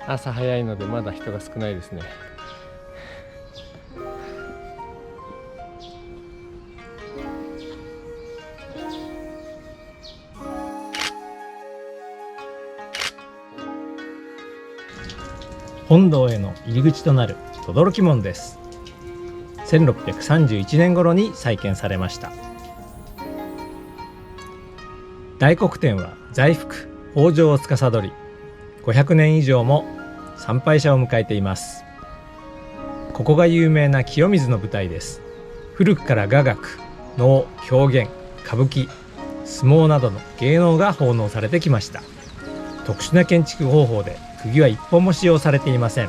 朝早いのでまだ人が少ないですね。本堂への入り口となる轟門です。1631年頃に再建されました。大黒天は財福豊穣を司り、500年以上も参拝者を迎えています。ここが有名な清水の舞台です。古くから雅楽、能、狂言、歌舞伎、相撲などの芸能が奉納されてきました。特殊な建築方法で釘は一本も使用されていません。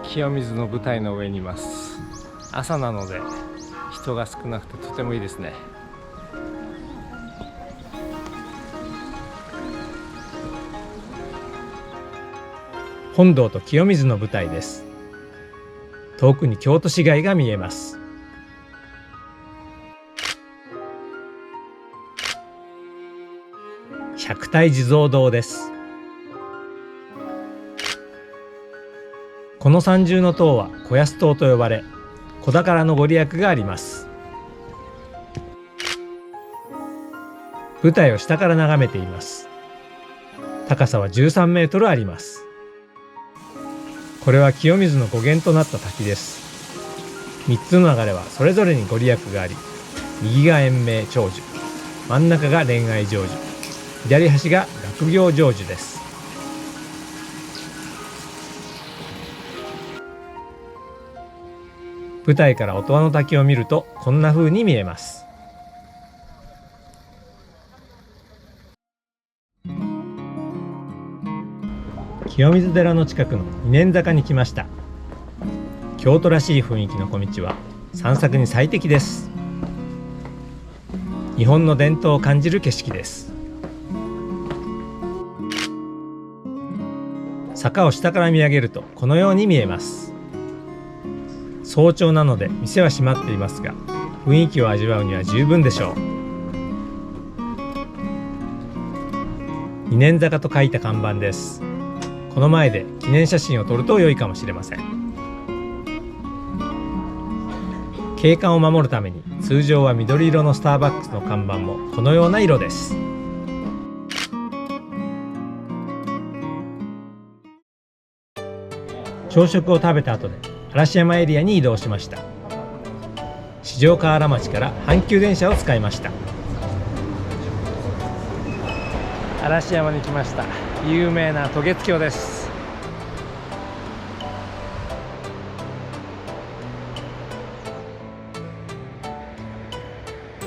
清水の舞台の上にいます。朝なので人が少なくてとてもいいですね。本堂と清水の舞台です。遠くに京都市街が見えます。百体地蔵堂です。この三重塔は子安塔と呼ばれ、子宝のご利益があります。舞台を下から眺めています。高さは13メートルあります。これは清水の語源となった滝です。3つの流れはそれぞれにご利益があり、右が延命長寿、真ん中が恋愛成就、左端が学業成就です。舞台から音羽の滝を見るとこんな風に見えます。清水寺の近くの二年坂に来ました。京都らしい雰囲気の小道は散策に最適です。日本の伝統を感じる景色です。坂を下から見上げるとこのように見えます。早朝なので店は閉まっていますが、雰囲気を味わうには十分でしょう。二年坂と書いた看板です。この前で記念写真を撮ると良いかもしれません。景観を守るために通常は緑色のスターバックスの看板もこのような色です。朝食を食べた後で嵐山エリアに移動しました。四条河原町から阪急電車を使いました。嵐山に来ました。有名な渡月橋です。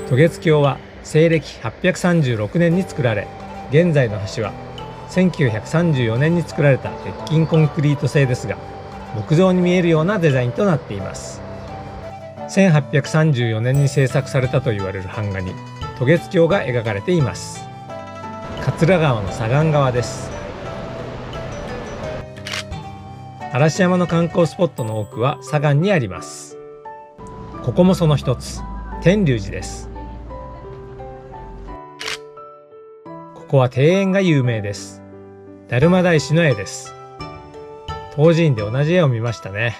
渡月橋は西暦836年に作られ、現在の橋は1934年に作られた鉄筋コンクリート製ですが、木造に見えるようなデザインとなっています。1834年に制作されたと言われる版画に渡月橋が描かれています。桂川の左岸側です。嵐山の観光スポットの多くは左岸にあります。ここもその一つ、天龍寺です。ここは庭園が有名です。達磨大師の絵です。東寺院で同じ絵を見ましたね。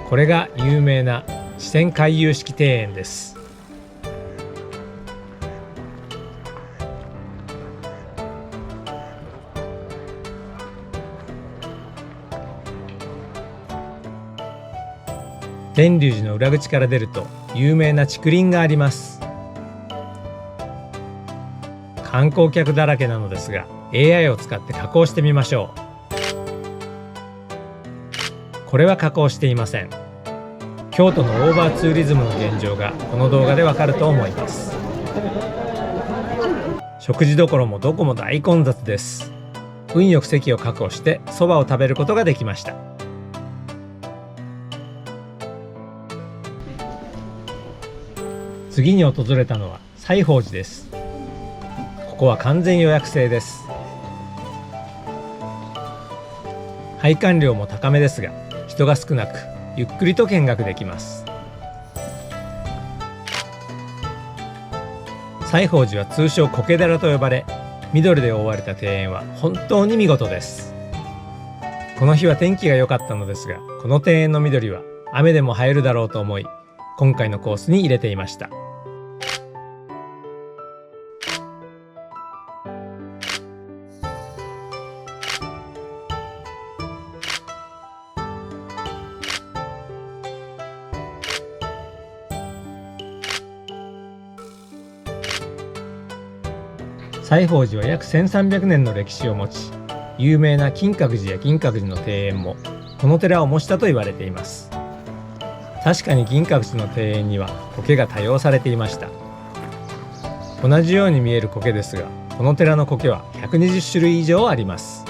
これが有名な四川回遊式庭園です。天龍寺の裏口から出ると有名な竹林があります。観光客だらけなのですが、 AI を使って加工してみましょう。これは加工していません。京都のオーバーツーリズムの現状がこの動画でわかると思います。食事どころもどこも大混雑です。運よく席を確保してそばを食べることができました。次に訪れたのは西芳寺です。ここは完全予約制です。拝観料も高めですが、人が少なくゆっくりと見学できます。西芳寺は通称苔寺と呼ばれ、緑で覆われた庭園は本当に見事です。この日は天気が良かったのですが、この庭園の緑は雨でも映えるだろうと思い、今回のコースに入れていました。西芳寺は約1300年の歴史を持ち、有名な金閣寺や銀閣寺の庭園もこの寺を模したと言われています。確かに銀閣寺の庭園には苔が多用されていました。同じように見える苔ですが、この寺の苔は120種類以上あります。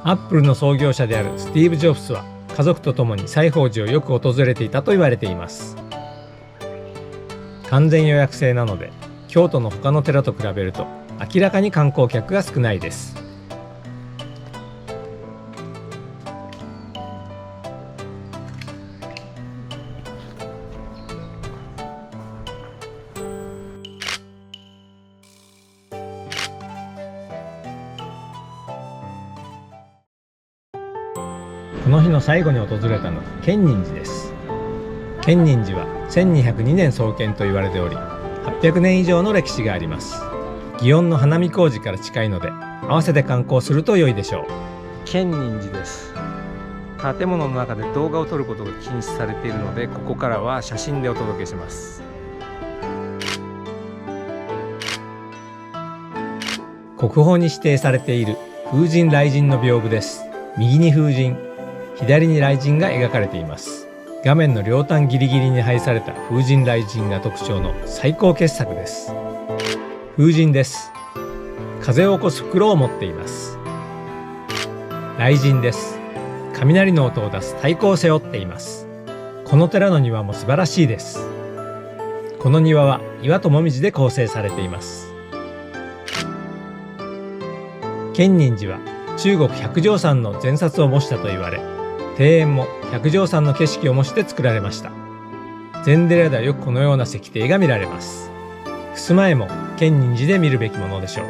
アップルの創業者であるスティーブ・ジョブズは家族と共に西芳寺をよく訪れていたと言われています。完全予約制なので、京都の他の寺と比べると明らかに観光客が少ないです。この日の最後に訪れたのが建仁寺です。建仁寺は1202年創建と言われており、800年以上の歴史があります。祇園の花見小路から近いので、合わせて観光すると良いでしょう。建仁寺です。建物の中で動画を撮ることが禁止されているので、ここからは写真でお届けします。国宝に指定されている風神雷神の屏風です。右に風神、左に雷神が描かれています。画面の両端ギリギリに配された風神雷神が特徴の最高傑作です。風神です。風を起こす袋を持っています。雷神です。雷の音を出す太鼓を背負っています。この寺の庭も素晴らしいです。この庭は岩ともみじで構成されています。建仁寺は中国百丈山の前冊を模したと言われ、庭園も百丈山の景色を模して作られました。禅寺ではよくこのような石庭が見られます。襖絵も建仁寺で見るべきものでしょう。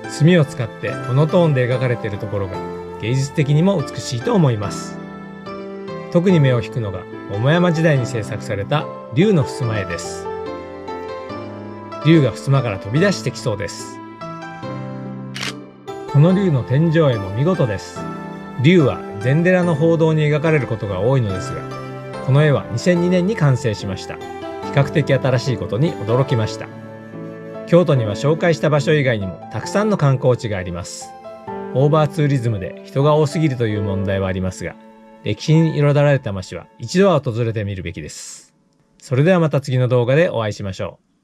墨を使ってモノトーンで描かれているところが芸術的にも美しいと思います。特に目を引くのが桃山時代に制作された龍の襖絵です。龍が襖から飛び出してきそうです。この龍の天井絵も見事です。龍は禅寺の鳳道に描かれることが多いのですが、この絵は2002年に完成しました。比較的新しいことに驚きました。京都には紹介した場所以外にもたくさんの観光地があります。オーバーツーリズムで人が多すぎるという問題はありますが、歴史に彩られた街は一度は訪れてみるべきです。それではまた次の動画でお会いしましょう。